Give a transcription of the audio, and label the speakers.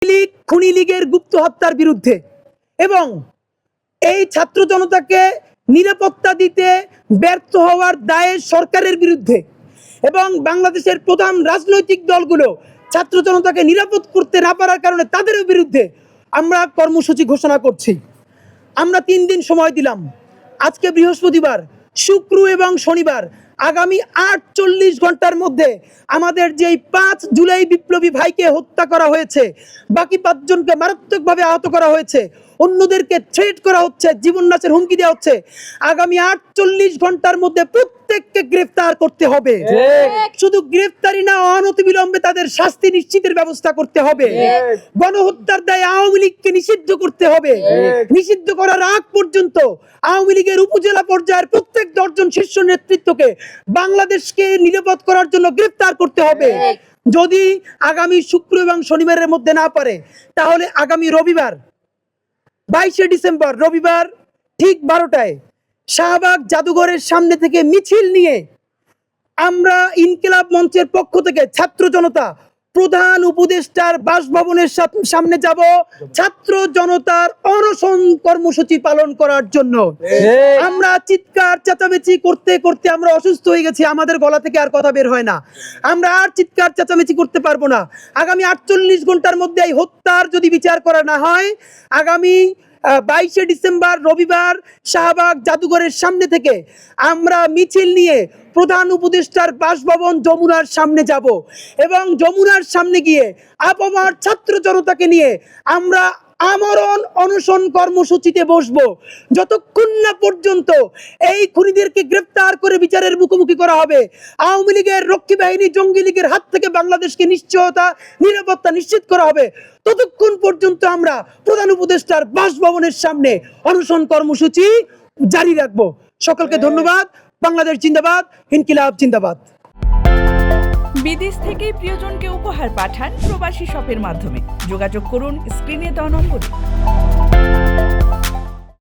Speaker 1: লীগ খুনি লীগের গুপ্ত হত্যার বিরুদ্ধে এবং এই ছাত্র জনতাকে নিরাপত্তা দিতে ব্যর্থ হওয়ার দায়ে সরকারের বিরুদ্ধে এবং বাংলাদেশের প্রধান রাজনৈতিক দলগুলো ছাত্র জনতাকে নিরাপদ করতে না পারার কারণে তাদের বিরুদ্ধে আমরা কর্মসূচি ঘোষণা করছি। আমরা 3 দিন সময় দিলাম। আজকে বৃহস্পতিবার, শুক্র এবং শনিবার, আগামী 48 ঘন্টার মধ্যে আমাদের যেই 5 জুলাই বিপ্লবী ভাইকে হত্যা করা হয়েছে, বাকি 5 জনকে মারাত্মকভাবে আহত করা হয়েছে, অন্যদেরকে থ্রেট করা হচ্ছে, জীবন নাশের হুমকি দেওয়া হচ্ছে, আগামী 48 ঘন্টার মধ্যে প্রত্যেককে গ্রেফতার করতে হবে। শুধু গ্রেফতারি না, অনতিবিলম্বে তাদের শাস্তি নিশ্চিতের ব্যবস্থা করতে হবে। গণহত্যার দায়ে আওয়ামী লীগকে নিষিদ্ধ করতে হবে। নিষিদ্ধ করার আগ পর্যন্ত আওয়ামী লীগের উপজেলা পর্যায়ের প্রত্যেক 10 জন শীর্ষ নেতৃত্বকে বাংলাদেশকে নিরাপদ করার জন্য গ্রেফতার করতে হবে। যদি আগামী শুক্র এবং শনিবারের মধ্যে না পারে, তাহলে আগামী রবিবার 22শে ডিসেম্বর রবিবার ঠিক 12টায় শাহবাগ জাদুঘরের সামনে থেকে মিছিল নিয়ে আমরা ইনকিলাব মঞ্চের পক্ষ থেকে ছাত্র জনতা প্রধান উপদেষ্টার বাসভবনের সামনে যাব ছাত্র জনতার অনশন কর্মসূচি পালন করার জন্য। আমরা চিৎকার চেঁচামেচি করতে করতে আমরা অসুস্থ হয়ে গেছি, আমাদের গলা থেকে আর কথা বের হয় না। আমরা আর চিৎকার চেঁচামেচি করতে পারবো না। আগামী 48 ঘন্টার মধ্যে এই হত্যার যদি বিচার করা না হয়, আগামী 22শে ডিসেম্বর রবিবার শাহবাগ জাদুঘরের সামনে থেকে আমরা মিছিল নিয়ে প্রধান উপদেষ্টার বাসভবন যমুনার সামনে যাব এবং যমুনার সামনে গিয়ে আপামর ছাত্র জনতাকে নিয়ে আমরা আমরণ অনশন কর্মসূচিতে বসবো, যতক্ষণ না পর্যন্ত এই খুনিদেরকে গ্রেফতার করে বিচারের মুখোমুখি করা হবে। আওয়ামী লীগের রক্ষী বাহিনী, জঙ্গি লীগের হাত থেকে বাংলাদেশকে নিশ্চয়তা, নিরাপত্তা নিশ্চিত করা হবে। ততক্ষণ পর্যন্ত আমরা প্রধান উপদেষ্টার বাসভবনের সামনে অনশন কর্মসূচি জারি রাখবো। সকলকে ধন্যবাদ। বাংলাদেশ জিন্দাবাদ, ইনকিলাব জিন্দাবাদ।
Speaker 2: বিদেশ থেকে প্রিয়জনকে উপহার পাঠান প্রবাসী শপের মাধ্যমে। যোগাযোগ করুন স্ক্রিনে দেওয়া নম্বরে।